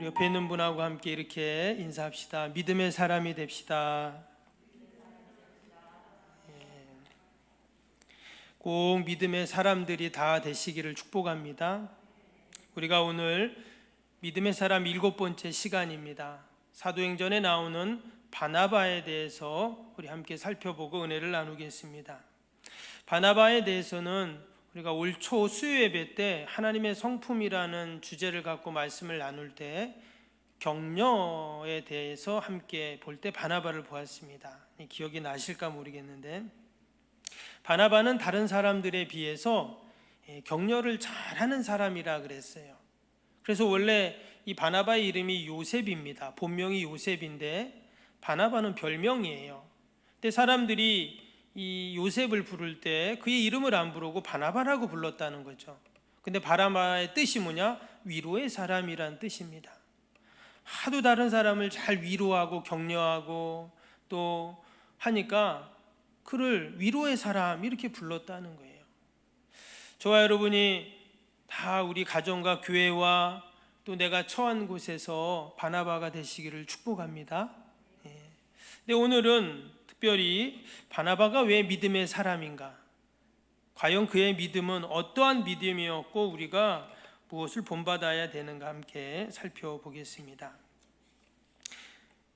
옆에 있는 분하고 함께 이렇게 인사합시다. 믿음의 사람이 됩시다. 꼭 믿음의 사람들이 다 되시기를 축복합니다. 우리가 오늘 믿음의 사람 7번째 시간입니다. 사도행전에 나오는 바나바에 대해서 우리 함께 살펴보고 은혜를 나누겠습니다. 바나바에 대해서는 우리가 올 초 수요예배 때 하나님의 성품이라는 주제를 갖고 말씀을 나눌 때 격려에 대해서 함께 볼 때 바나바를 보았습니다. 기억이 나실까 모르겠는데, 바나바는 다른 사람들에 비해서 격려를 잘하는 사람이라 그랬어요. 그래서 원래 이 바나바의 이름이 요셉입니다. 본명이 요셉인데 바나바는 별명이에요. 근데 사람들이 이 요셉을 부를 때 그의 이름을 안 부르고 바나바라고 불렀다는 거죠. 근데 바나바의 뜻이 뭐냐? 위로의 사람이란 뜻입니다. 하도 다른 사람을 잘 위로하고 격려하고 또 하니까 그를 위로의 사람 이렇게 불렀다는 거예요. 저와 여러분이 다 우리 가정과 교회와 또 내가 처한 곳에서 바나바가 되시기를 축복합니다. 근데 오늘은 특별히 바나바가 왜 믿음의 사람인가? 과연 그의 믿음은 어떠한 믿음이었고 우리가 무엇을 본받아야 되는가 함께 살펴보겠습니다.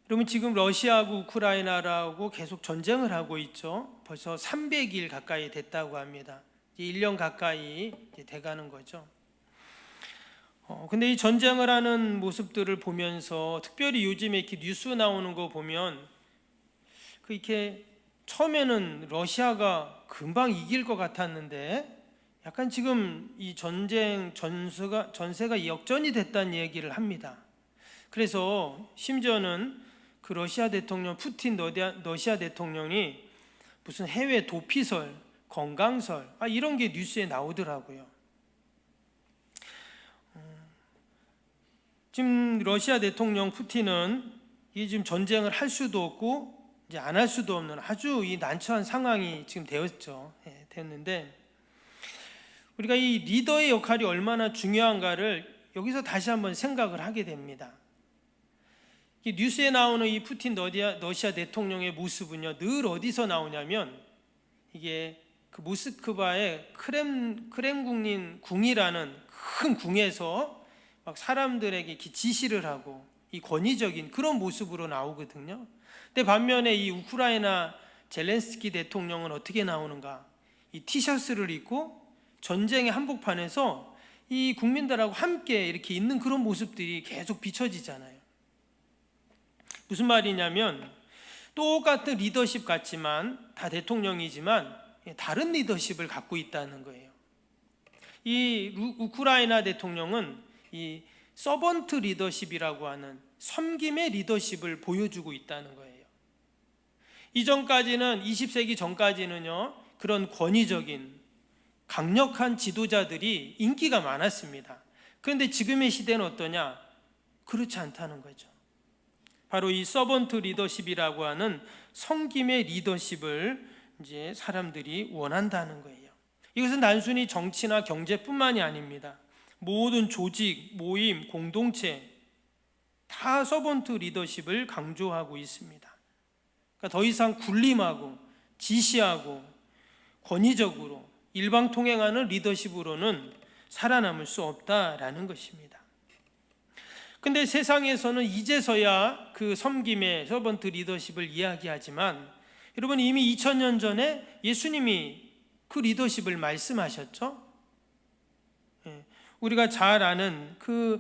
여러분, 지금 러시아하고 우크라이나라고 계속 전쟁을 하고 있죠. 벌써 300일 가까이 됐다고 합니다. 이제 1년 가까이 돼가는 거죠. 근데 이 전쟁을 하는 모습들을 보면서 특별히 요즘에 이렇게 뉴스 나오는 거 보면 이렇게 처음에는 러시아가 금방 이길 것 같았는데 약간 지금 이 전쟁 전세가 역전이 됐다는 얘기를 합니다. 그래서 심지어는 그 러시아 대통령 푸틴 러시아 대통령이 무슨 해외 도피설, 건강설 이런 게 뉴스에 나오더라고요. 지금 러시아 대통령 푸틴은 이 지금 전쟁을 할 수도 없고 이제 안 할 수도 없는 아주 이 난처한 상황이 지금 됐는데 우리가 이 리더의 역할이 얼마나 중요한가를 여기서 다시 한번 생각을 하게 됩니다. 이 뉴스에 나오는 이 푸틴 러시아 대통령의 모습은요, 늘 어디서 나오냐면 이게 그 모스크바의 크렘궁린 궁이라는 큰 궁에서 막 사람들에게 지시를 하고 이 권위적인 그런 모습으로 나오거든요. 근데 반면에 이 우크라이나 젤렌스키 대통령은 어떻게 나오는가? 이 티셔츠를 입고 전쟁의 한복판에서 이 국민들하고 함께 이렇게 있는 그런 모습들이 계속 비춰지잖아요. 무슨 말이냐면 똑같은 리더십 같지만 다 대통령이지만 다른 리더십을 갖고 있다는 거예요. 이 우크라이나 대통령은 이 서번트 리더십이라고 하는 섬김의 리더십을 보여주고 있다는 거예요. 이전까지는 20세기 전까지는요 그런 권위적인 강력한 지도자들이 인기가 많았습니다. 그런데 지금의 시대는 어떠냐? 그렇지 않다는 거죠. 바로 이 서번트 리더십이라고 하는 섬김의 리더십을 이제 사람들이 원한다는 거예요. 이것은 단순히 정치나 경제뿐만이 아닙니다. 모든 조직, 모임, 공동체 다 서번트 리더십을 강조하고 있습니다. 그러니까 더 이상 군림하고 지시하고 권위적으로 일방통행하는 리더십으로는 살아남을 수 없다라는 것입니다. 근데 세상에서는 이제서야 그 섬김의 서번트 리더십을 이야기하지만 여러분, 이미 2000년 전에 예수님이 그 리더십을 말씀하셨죠. 우리가 잘 아는 그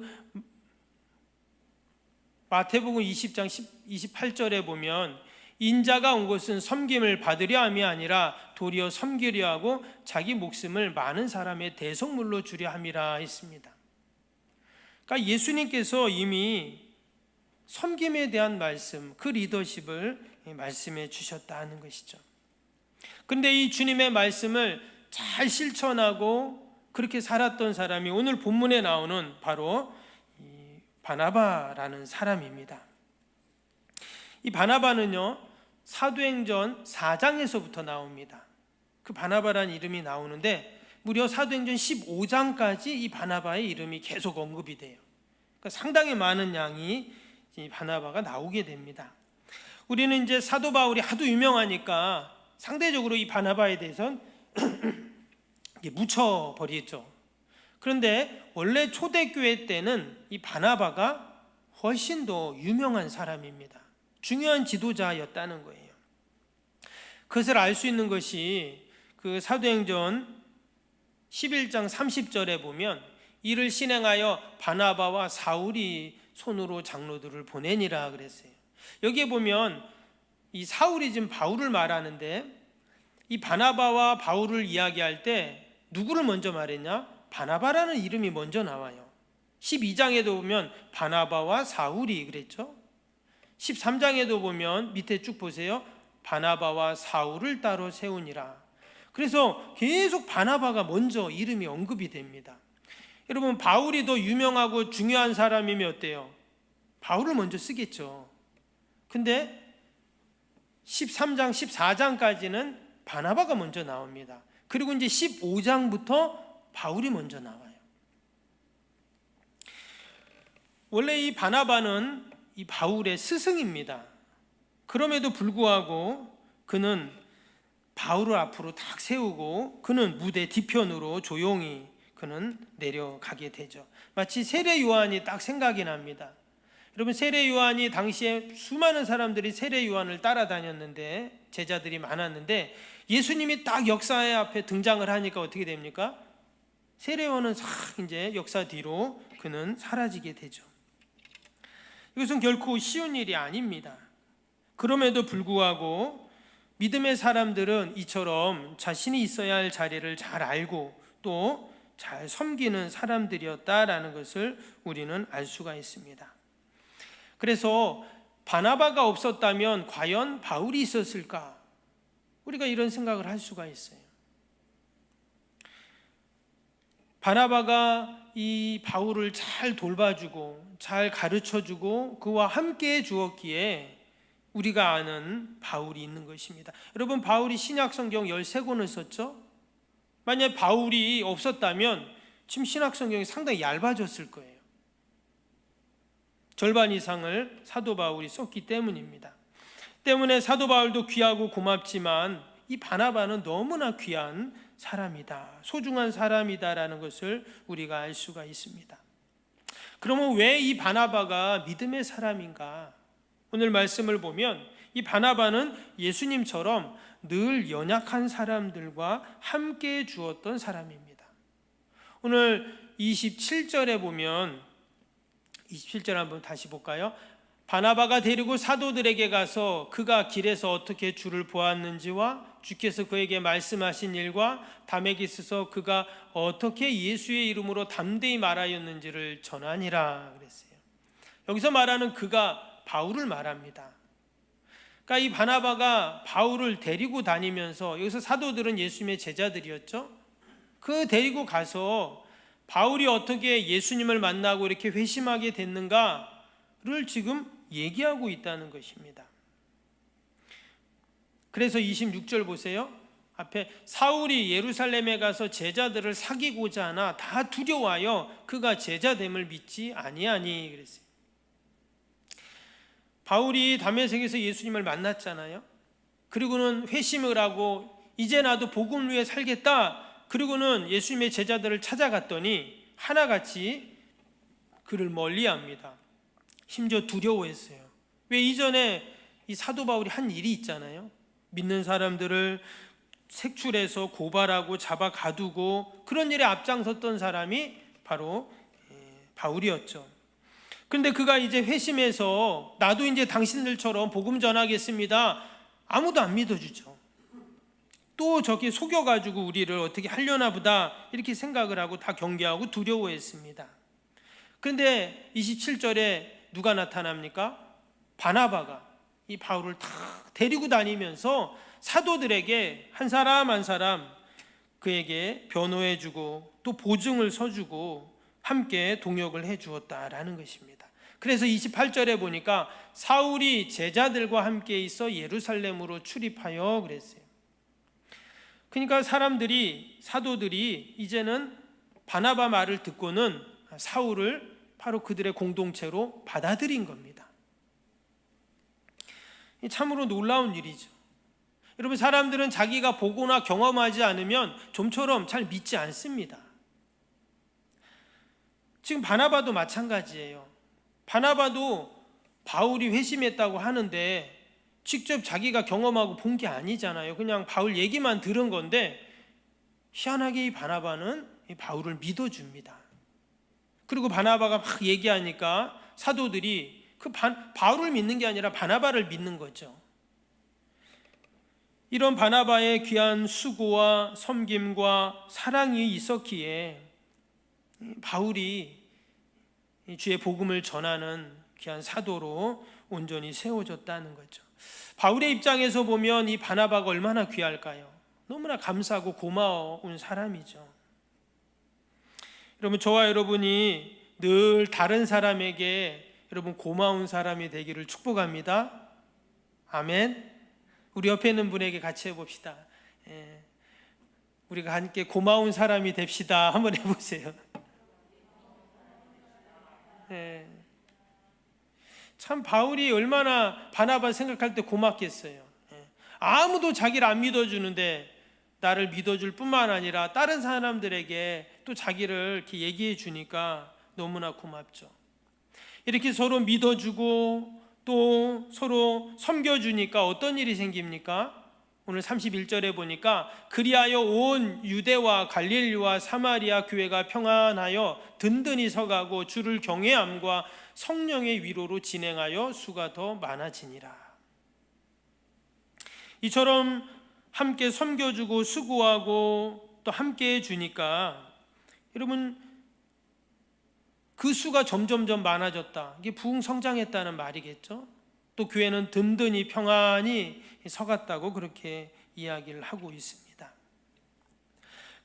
마태복음 20장 28절에 보면 인자가 온 것은 섬김을 받으려 함이 아니라 도리어 섬기려 하고 자기 목숨을 많은 사람의 대속물로 주려 함이라 했습니다. 그러니까 예수님께서 이미 섬김에 대한 말씀, 그 리더십을 말씀해 주셨다는 것이죠. 그런데 이 주님의 말씀을 잘 실천하고 그렇게 살았던 사람이 오늘 본문에 나오는 바로 이 바나바라는 사람입니다. 이 바나바는요 사도행전 4장에서부터 나옵니다. 그 바나바라는 이름이 나오는데 무려 사도행전 15장까지 이 바나바의 이름이 계속 언급이 돼요. 그러니까 상당히 많은 양이 이 바나바가 나오게 됩니다. 우리는 이제 사도 바울이 하도 유명하니까 상대적으로 이 바나바에 대해서는 묻혀버리겠죠. 그런데 원래 초대교회 때는 이 바나바가 훨씬 더 유명한 사람입니다. 중요한 지도자였다는 거예요. 그것을 알 수 있는 것이 그 사도행전 11장 30절에 보면 이를 실행하여 바나바와 사울이 손으로 장로들을 보내니라 그랬어요. 여기에 보면 이 사울이 지금 바울을 말하는데 이 바나바와 바울을 이야기할 때 누구를 먼저 말했냐? 바나바라는 이름이 먼저 나와요. 12장에도 보면 바나바와 사울이 그랬죠. 13장에도 보면 밑에 쭉 보세요. 바나바와 사울을 따로 세우니라. 그래서 계속 바나바가 먼저 이름이 언급이 됩니다. 여러분, 바울이 더 유명하고 중요한 사람이면 어때요? 바울을 먼저 쓰겠죠. 근데 13장, 14장까지는 바나바가 먼저 나옵니다. 그리고 이제 15장부터 바울이 먼저 나와요. 원래 이 바나바는 이 바울의 스승입니다. 그럼에도 불구하고 그는 바울을 앞으로 딱 세우고 그는 무대 뒤편으로 조용히 그는 내려가게 되죠. 마치 세례 요한이 딱 생각이 납니다. 여러분, 세례 요한이 당시에 수많은 사람들이 세례 요한을 따라다녔는데 제자들이 많았는데 예수님이 딱 역사의 앞에 등장을 하니까 어떻게 됩니까? 세례 요한은 싹 이제 역사 뒤로 그는 사라지게 되죠. 이것은 결코 쉬운 일이 아닙니다. 그럼에도 불구하고 믿음의 사람들은 이처럼 자신이 있어야 할 자리를 잘 알고 또 잘 섬기는 사람들이었다라는 것을 우리는 알 수가 있습니다. 그래서 바나바가 없었다면 과연 바울이 있었을까? 우리가 이런 생각을 할 수가 있어요. 바나바가 이 바울을 잘 돌봐주고 잘 가르쳐주고 그와 함께 해 주었기에 우리가 아는 바울이 있는 것입니다. 여러분, 바울이 신약 성경 13권을 썼죠? 만약 바울이 없었다면 지금 신약 성경이 상당히 얇아졌을 거예요. 절반 이상을 사도 바울이 썼기 때문입니다. 때문에 사도 바울도 귀하고 고맙지만 이 바나바는 너무나 귀한 사람이다, 소중한 사람이다라는 것을 우리가 알 수가 있습니다. 그러면 왜 이 바나바가 믿음의 사람인가? 오늘 말씀을 보면 이 바나바는 예수님처럼 늘 연약한 사람들과 함께 주었던 사람입니다. 오늘 27절에 보면 27절 한번 다시 볼까요? 바나바가 데리고 사도들에게 가서 그가 길에서 어떻게 주를 보았는지와 주께서 그에게 말씀하신 일과 담에 있어서 그가 어떻게 예수의 이름으로 담대히 말하였는지를 전하니라 그랬어요. 여기서 말하는 그가 바울을 말합니다. 그러니까 이 바나바가 바울을 데리고 다니면서, 여기서 사도들은 예수님의 제자들이었죠. 그 데리고 가서 바울이 어떻게 예수님을 만나고 이렇게 회심하게 됐는가를 지금 얘기하고 있다는 것입니다. 그래서 26절 보세요. 앞에 사울이 예루살렘에 가서 제자들을 사귀고자 하나 다 두려워하여 그가 제자됨을 믿지 아니하니 그랬어요. 바울이 다메섹에서 예수님을 만났잖아요. 그리고는 회심을 하고 이제 나도 복음 위에 살겠다. 그리고는 예수님의 제자들을 찾아갔더니 하나같이 그를 멀리합니다. 심지어 두려워했어요. 왜? 이전에 이 사도 바울이 한 일이 있잖아요. 믿는 사람들을 색출해서 고발하고 잡아 가두고 그런 일에 앞장섰던 사람이 바로 바울이었죠. 그런데 그가 이제 회심해서 나도 이제 당신들처럼 복음 전하겠습니다. 아무도 안 믿어주죠. 또 저기 속여가지고 우리를 어떻게 하려나 보다 이렇게 생각을 하고 다 경계하고 두려워했습니다. 그런데 27절에 누가 나타납니까? 바나바가 이 바울을 다 데리고 다니면서 사도들에게 한 사람 한 사람 그에게 변호해주고 또 보증을 서주고 함께 동역을 해주었다라는 것입니다. 그래서 28절에 보니까 사울이 제자들과 함께 있어 예루살렘으로 출입하여 그랬어요. 그러니까 사도들이 이제는 바나바 말을 듣고는 사울을 바로 그들의 공동체로 받아들인 겁니다. 참으로 놀라운 일이죠. 여러분, 사람들은 자기가 보거나 경험하지 않으면 좀처럼 잘 믿지 않습니다. 지금 바나바도 마찬가지예요. 바나바도 바울이 회심했다고 하는데 직접 자기가 경험하고 본 게 아니잖아요. 그냥 바울 얘기만 들은 건데 희한하게 이 바나바는 이 바울을 믿어줍니다. 그리고 바나바가 막 얘기하니까 사도들이 바울을 믿는 게 아니라 바나바를 믿는 거죠. 이런 바나바의 귀한 수고와 섬김과 사랑이 있었기에 바울이 주의 복음을 전하는 귀한 사도로 온전히 세워졌다는 거죠. 바울의 입장에서 보면 이 바나바가 얼마나 귀할까요? 너무나 감사하고 고마운 사람이죠. 여러분, 저와 여러분이 늘 다른 사람에게 여러분 고마운 사람이 되기를 축복합니다. 아멘. 우리 옆에 있는 분에게 같이 해봅시다. 우리가 함께 고마운 사람이 됩시다. 한번 해보세요. 참 바울이 얼마나 바나바 생각할 때 고맙겠어요. 아무도 자기를 안 믿어주는데 나를 믿어줄 뿐만 아니라 다른 사람들에게 또 자기를 이렇게 얘기해 주니까 너무나 고맙죠. 이렇게 서로 믿어주고 또 서로 섬겨주니까 어떤 일이 생깁니까? 오늘 31절에 보니까 그리하여 온 유대와 갈릴리와 사마리아 교회가 평안하여 든든히 서가고 주를 경외함과 성령의 위로로 진행하여 수가 더 많아지니라. 이처럼 함께 섬겨주고 수고하고 또 함께 해주니까 여러분 그 수가 점점점 많아졌다. 이게 부흥성장했다는 말이겠죠. 또 교회는 든든히 평안히 서갔다고 그렇게 이야기를 하고 있습니다.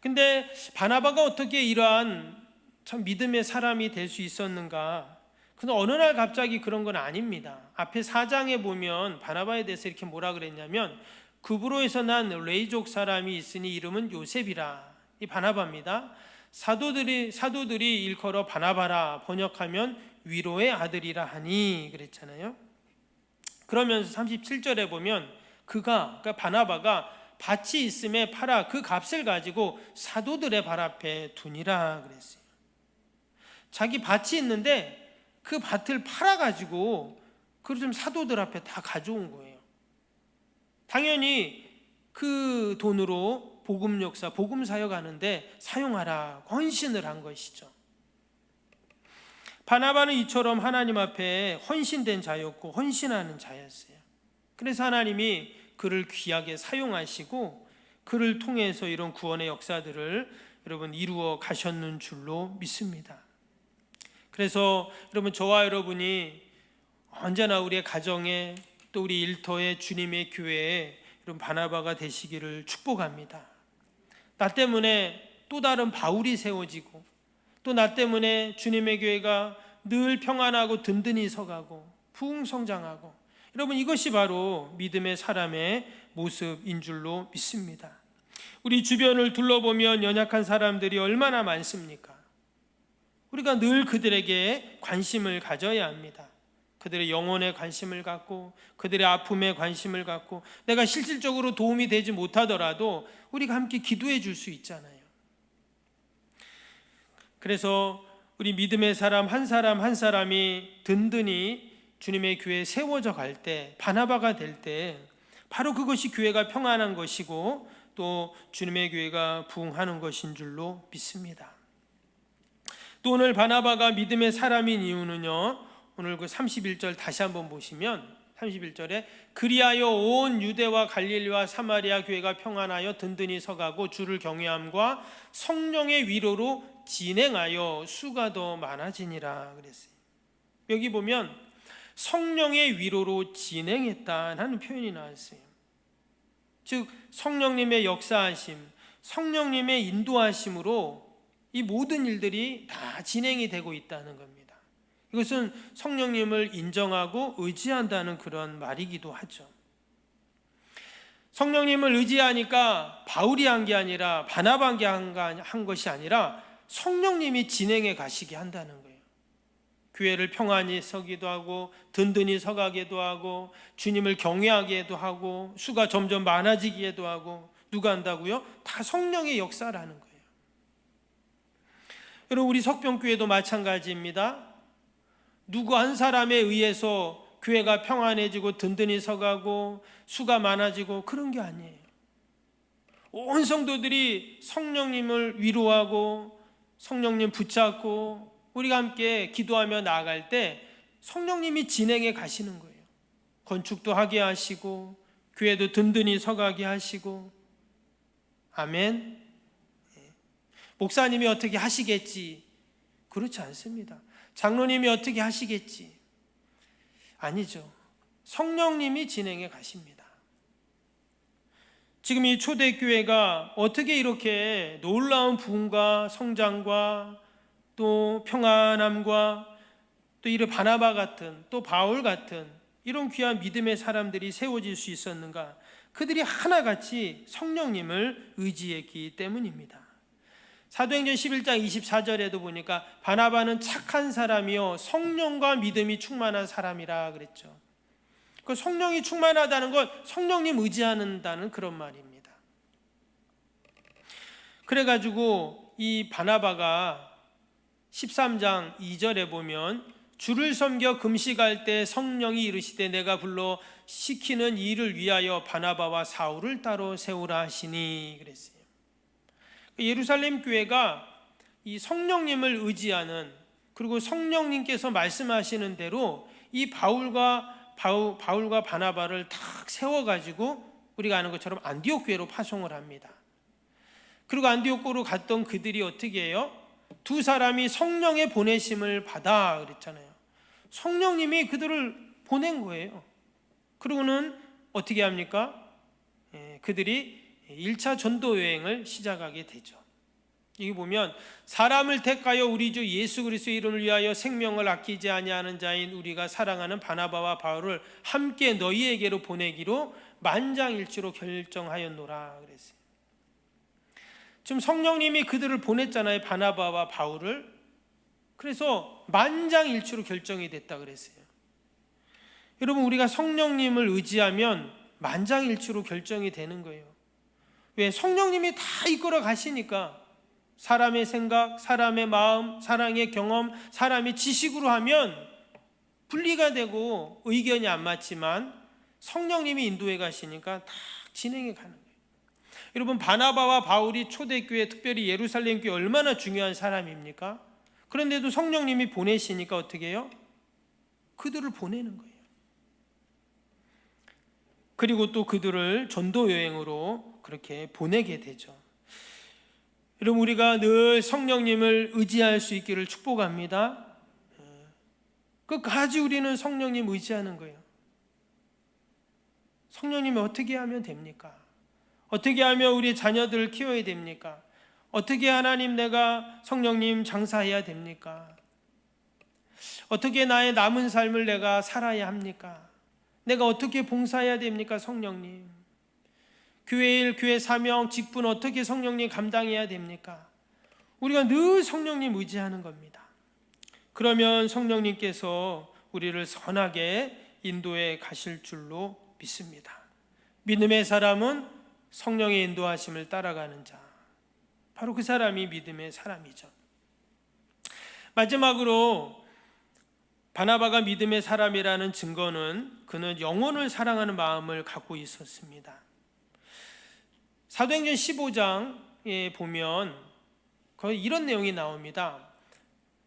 근데 바나바가 어떻게 이러한 참 믿음의 사람이 될 수 있었는가? 근데 어느 날 갑자기 그런 건 아닙니다. 앞에 4장에 보면 바나바에 대해서 이렇게 뭐라 그랬냐면 구브로에서 난 레이족 사람이 있으니 이름은 요셉이라. 이 바나바입니다. 사도들이 일컬어 바나바라 번역하면 위로의 아들이라 하니 그랬잖아요. 그러면서 37절에 보면 그러니까 바나바가 밭이 있음에 팔아 그 값을 가지고 사도들의 발 앞에 두니라 그랬어요. 자기 밭이 있는데 그 밭을 팔아가지고 그걸 좀 사도들 앞에 다 가져온 거예요. 당연히 그 돈으로 복음 역사, 복음 사역 하는데 사용하라 헌신을 한 것이죠. 바나바는 이처럼 하나님 앞에 헌신된 자였고 헌신하는 자였어요. 그래서 하나님이 그를 귀하게 사용하시고 그를 통해서 이런 구원의 역사들을 여러분 이루어 가셨는 줄로 믿습니다. 그래서 여러분 저와 여러분이 언제나 우리의 가정에 또 우리 일터에 주님의 교회에 여러분 바나바가 되시기를 축복합니다. 나 때문에 또 다른 바울이 세워지고 또 나 때문에 주님의 교회가 늘 평안하고 든든히 서가고 부흥성장하고 여러분 이것이 바로 믿음의 사람의 모습인 줄로 믿습니다. 우리 주변을 둘러보면 연약한 사람들이 얼마나 많습니까? 우리가 늘 그들에게 관심을 가져야 합니다. 그들의 영혼에 관심을 갖고 그들의 아픔에 관심을 갖고 내가 실질적으로 도움이 되지 못하더라도 우리가 함께 기도해 줄 수 있잖아요. 그래서 우리 믿음의 사람 한 사람이 든든히 주님의 교회에 세워져 갈 때 바나바가 될 때 바로 그것이 교회가 평안한 것이고 또 주님의 교회가 부흥하는 것인 줄로 믿습니다. 또 오늘 바나바가 믿음의 사람인 이유는요, 오늘 그 31절 다시 한번 보시면 31절에 그리하여 온 유대와 갈릴리와 사마리아 교회가 평안하여 든든히 서가고 주를 경외함과 성령의 위로로 진행하여 수가 더 많아지니라 그랬어요. 여기 보면 성령의 위로로 진행했다는 표현이 나왔어요. 즉 성령님의 역사하심, 성령님의 인도하심으로 이 모든 일들이 다 진행이 되고 있다는 겁니다. 이것은 성령님을 인정하고 의지한다는 그런 말이기도 하죠. 성령님을 의지하니까 바울이 한 게 아니라 바나바가 한 것이 아니라 성령님이 진행해 가시게 한다는 거예요. 교회를 평안히 서기도 하고 든든히 서가기도 하고 주님을 경외하기도 하고 수가 점점 많아지기도 하고 누가 한다고요? 다 성령의 역사라는 거예요. 여러분, 우리 석병교회도 마찬가지입니다. 누구 한 사람에 의해서 교회가 평안해지고 든든히 서가고 수가 많아지고 그런 게 아니에요. 온 성도들이 성령님을 위로하고 성령님 붙잡고 우리가 함께 기도하며 나아갈 때 성령님이 진행해 가시는 거예요. 건축도 하게 하시고 교회도 든든히 서가게 하시고. 아멘. 목사님이 어떻게 하시겠지? 그렇지 않습니다. 장로님이 어떻게 하시겠지? 아니죠. 성령님이 진행해 가십니다. 지금 이 초대교회가 어떻게 이렇게 놀라운 부흥과 성장과 또 평안함과 또 이런 바나바 같은 또 바울 같은 이런 귀한 믿음의 사람들이 세워질 수 있었는가? 그들이 하나같이 성령님을 의지했기 때문입니다. 사도행전 11장 24절에도 보니까 바나바는 착한 사람이요 성령과 믿음이 충만한 사람이라 그랬죠. 그 성령이 충만하다는 건 성령님 의지한다는 그런 말입니다. 그래가지고 이 바나바가 13장 2절에 보면 주를 섬겨 금식할 때 성령이 이르시되 내가 불러 시키는 일을 위하여 바나바와 사울을 따로 세우라 하시니 그랬어요. 예루살렘 교회가 이 성령님을 의지하는, 그리고 성령님께서 말씀하시는 대로 이 바울과 바나바를 탁 세워가지고 우리가 아는 것처럼 안디옥 교회로 파송을 합니다. 그리고 안디옥 교로 갔던 그들이 어떻게 해요? 두 사람이 성령의 보내심을 받아 그랬잖아요. 성령님이 그들을 보낸 거예요. 그리고는 어떻게 합니까? 그들이 1차 전도 여행을 시작하게 되죠. 여기 보면 사람을 택하여 우리 주 예수 그리스도의 이름을 위하여 생명을 아끼지 아니하는 자인 우리가 사랑하는 바나바와 바울을 함께 너희에게로 보내기로 만장일치로 결정하였노라 그랬어요. 지금 성령님이 그들을 보냈잖아요. 바나바와 바울을. 그래서 만장일치로 결정이 됐다 그랬어요. 여러분, 우리가 성령님을 의지하면 만장일치로 결정이 되는 거예요. 왜? 성령님이 다 이끌어 가시니까. 사람의 생각, 사람의 마음, 사람의 경험, 사람의 지식으로 하면 분리가 되고 의견이 안 맞지만 성령님이 인도해 가시니까 다 진행해 가는 거예요. 여러분, 바나바와 바울이 초대교회, 특별히 예루살렘 교회 얼마나 중요한 사람입니까? 그런데도 성령님이 보내시니까 어떻게 해요? 그들을 보내는 거예요. 그리고 또 그들을 전도 여행으로 그렇게 보내게 되죠. 여러분, 우리가 늘 성령님을 의지할 수 있기를 축복합니다. 끝까지 우리는 성령님 의지하는 거예요. 성령님이 어떻게 하면 됩니까? 어떻게 하면 우리 자녀들을 키워야 됩니까? 어떻게 하나님 내가 성령님 장사해야 됩니까? 어떻게 나의 남은 삶을 내가 살아야 합니까? 내가 어떻게 봉사해야 됩니까? 성령님. 교회 일, 교회 사명, 직분 어떻게 성령님 감당해야 됩니까? 우리가 늘 성령님 의지하는 겁니다. 그러면 성령님께서 우리를 선하게 인도해 가실 줄로 믿습니다. 믿음의 사람은 성령의 인도하심을 따라가는 자, 바로 그 사람이 믿음의 사람이죠. 마지막으로 바나바가 믿음의 사람이라는 증거는 그는 영혼을 사랑하는 마음을 갖고 있었습니다. 사도행전 15장에 보면 거의 이런 내용이 나옵니다.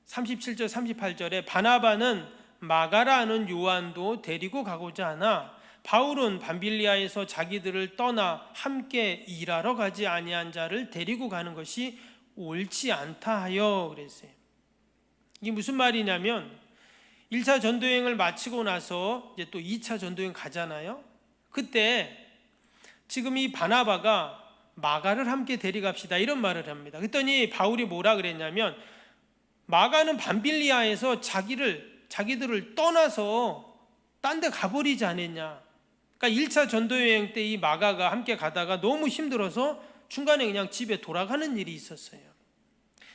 37절 38절에 바나바는 마가라는 요한도 데리고 가고자 하나 바울은 밤빌리아에서 자기들을 떠나 함께 일하러 가지 아니한 자를 데리고 가는 것이 옳지 않다 하여 그랬어요. 이게 무슨 말이냐면 1차 전도여행을 마치고 나서 이제 또 2차 전도여행 가잖아요. 그때 지금 이 바나바가 마가를 함께 데려갑시다 이런 말을 합니다. 그랬더니 바울이 뭐라 그랬냐면 마가는 밤빌리아에서 자기들을 떠나서 딴 데 가버리지 않았냐. 그러니까 1차 전도여행 때 이 마가가 함께 가다가 너무 힘들어서 중간에 그냥 집에 돌아가는 일이 있었어요.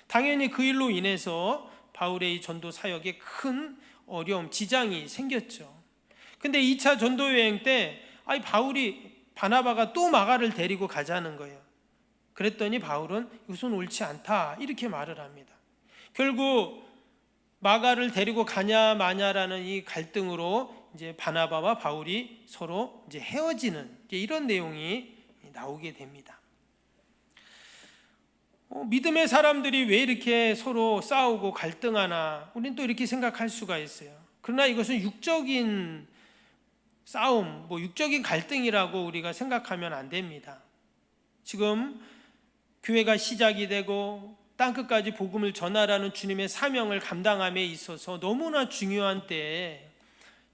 당연히 그 일로 인해서 바울의 이 전도 사역에 큰 어려움, 지장이 생겼죠. 근데 2차 전도 여행 때 바나바가 또 마가를 데리고 가자는 거예요. 그랬더니 바울은 이것은 옳지 않다 이렇게 말을 합니다. 결국 마가를 데리고 가냐 마냐라는 이 갈등으로 이제 바나바와 바울이 서로 이제 헤어지는 이런 내용이 나오게 됩니다. 믿음의 사람들이 왜 이렇게 서로 싸우고 갈등하나 우리는 또 이렇게 생각할 수가 있어요. 그러나 이것은 육적인 싸움, 육적인 갈등이라고 우리가 생각하면 안 됩니다. 지금 교회가 시작이 되고 땅끝까지 복음을 전하라는 주님의 사명을 감당함에 있어서 너무나 중요한 때에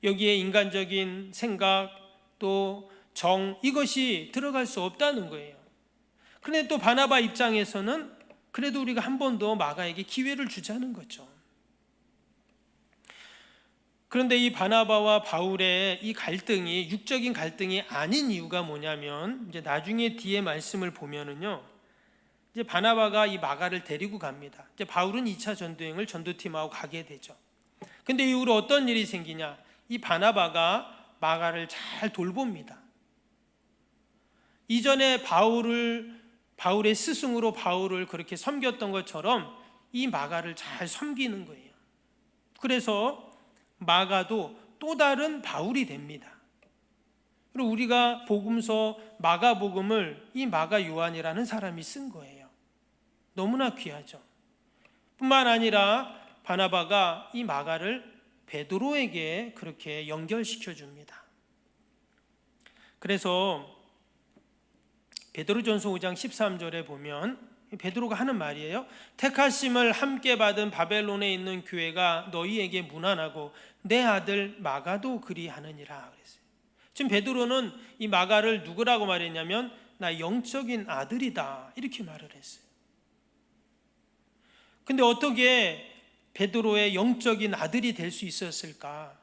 여기에 인간적인 생각 또 정 이것이 들어갈 수 없다는 거예요. 그런데 또 바나바 입장에서는 그래도 우리가 한 번 더 마가에게 기회를 주자는 거죠. 그런데 이 바나바와 바울의 이 갈등이 육적인 갈등이 아닌 이유가 뭐냐면 이제 나중에 뒤에 말씀을 보면은요. 이제 바나바가 이 마가를 데리고 갑니다. 이제 바울은 2차 전도여행을 전도팀하고 가게 되죠. 근데 이후로 어떤 일이 생기냐? 이 바나바가 마가를 잘 돌봅니다. 이전에 바울의 스승으로 바울을 그렇게 섬겼던 것처럼 이 마가를 잘 섬기는 거예요. 그래서 마가도 또 다른 바울이 됩니다. 그리고 우리가 복음서 마가복음을 이 마가 요한이라는 사람이 쓴 거예요. 너무나 귀하죠. 뿐만 아니라 바나바가 이 마가를 베드로에게 그렇게 연결시켜 줍니다. 그래서 베드로전서 5장 13절에 보면 베드로가 하는 말이에요. 택하심을 함께 받은 바벨론에 있는 교회가 너희에게 문안하고 내 아들 마가도 그리하느니라 그랬어요. 지금 베드로는 이 마가를 누구라고 말했냐면 나 영적인 아들이다 이렇게 말을 했어요. 근데 어떻게 베드로의 영적인 아들이 될 수 있었을까?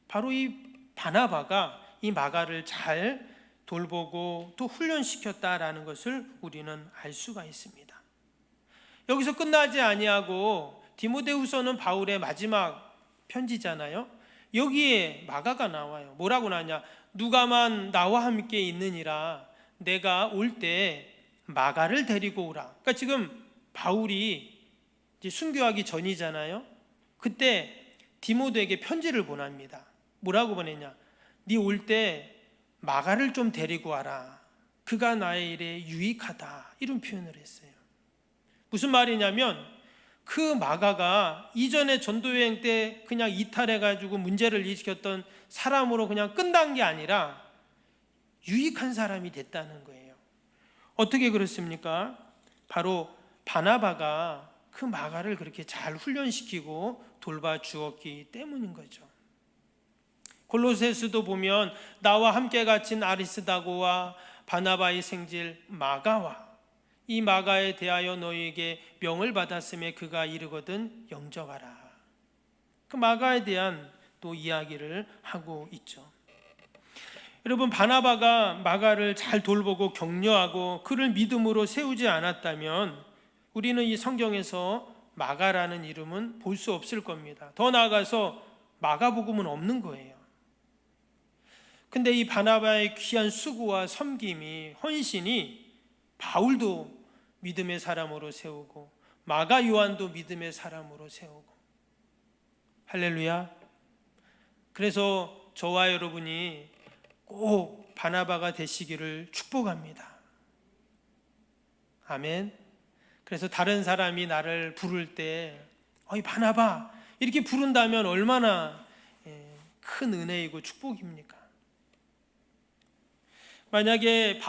바로 이 바나바가 이 마가를 잘 돌보고 또 훈련시켰다라는 것을 우리는 알 수가 있습니다. 여기서 끝나지 아니하고 디모데후서는 바울의 마지막 편지잖아요. 여기에 마가가 나와요. 뭐라고 나냐? 누가만 나와 함께 있느니라 내가 올 때 마가를 데리고 오라. 그러니까 지금 바울이 이제 순교하기 전이잖아요. 그때 디모데에게 편지를 보냅니다. 뭐라고 보냈냐? 네 올 때 마가를 좀 데리고 와라. 그가 나의 일에 유익하다. 이런 표현을 했어요. 무슨 말이냐면 그 마가가 이전에 전도여행 때 그냥 이탈해가지고 문제를 일으켰던 사람으로 그냥 끝난 게 아니라 유익한 사람이 됐다는 거예요. 어떻게 그렇습니까? 바로 바나바가 그 마가를 그렇게 잘 훈련시키고 돌봐 주었기 때문인 거죠. 골로새서도 보면 나와 함께 갇힌 아리스다고와 바나바의 생질 마가와 이 마가에 대하여 너희에게 명을 받았음에 그가 이르거든 영접하라. 그 마가에 대한 또 이야기를 하고 있죠. 여러분 바나바가 마가를 잘 돌보고 격려하고 그를 믿음으로 세우지 않았다면 우리는 이 성경에서 마가라는 이름은 볼 수 없을 겁니다. 더 나아가서 마가복음은 없는 거예요. 근데 이 바나바의 귀한 수고와 섬김이 헌신이 바울도 믿음의 사람으로 세우고 마가 요한도 믿음의 사람으로 세우고 할렐루야. 그래서 저와 여러분이 꼭 바나바가 되시기를 축복합니다. 아멘. 그래서 다른 사람이 나를 부를 때 어이 바나바 이렇게 부른다면 얼마나 큰 은혜이고 축복입니까? 만약에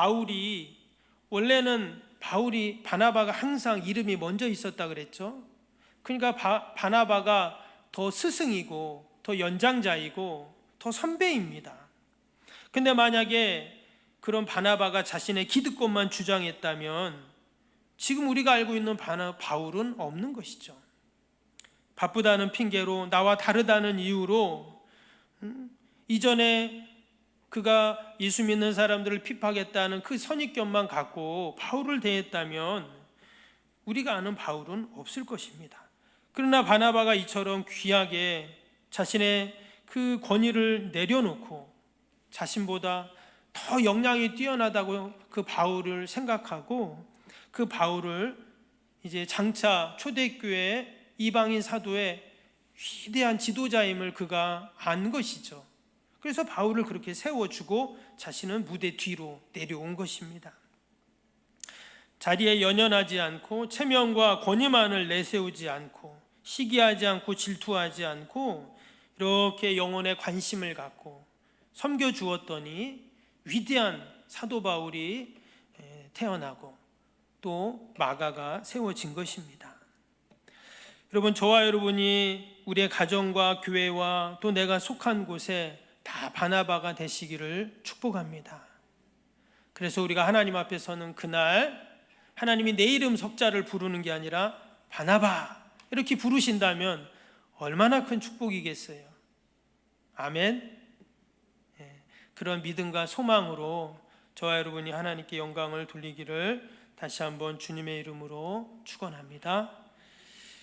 원래는 바나바가 항상 이름이 먼저 있었다 그랬죠. 그러니까 바나바가 더 스승이고 더 연장자이고 더 선배입니다. 근데 만약에 그런 바나바가 자신의 기득권만 주장했다면 지금 우리가 알고 있는 바울은 없는 것이죠. 바쁘다는 핑계로 나와 다르다는 이유로 이전에 그가 예수 믿는 사람들을 핍박했다는 그 선입견만 갖고 바울을 대했다면 우리가 아는 바울은 없을 것입니다. 그러나 바나바가 이처럼 귀하게 자신의 그 권위를 내려놓고 자신보다 더 역량이 뛰어나다고 그 바울을 생각하고 그 바울을 이제 장차 초대교회 이방인 사도의 위대한 지도자임을 그가 안 것이죠. 그래서 바울을 그렇게 세워주고 자신은 무대 뒤로 내려온 것입니다. 자리에 연연하지 않고 체면과 권위만을 내세우지 않고 시기하지 않고 질투하지 않고 이렇게 영혼에 관심을 갖고 섬겨주었더니 위대한 사도 바울이 태어나고 또 마가가 세워진 것입니다. 여러분, 저와 여러분이 우리의 가정과 교회와 또 내가 속한 곳에 다 바나바가 되시기를 축복합니다. 그래서 우리가 하나님 앞에 서는 그날 하나님이 내 이름 석자를 부르는 게 아니라 바나바 이렇게 부르신다면 얼마나 큰 축복이겠어요. 아멘. 그런 믿음과 소망으로 저와 여러분이 하나님께 영광을 돌리기를 다시 한번 주님의 이름으로 축원합니다.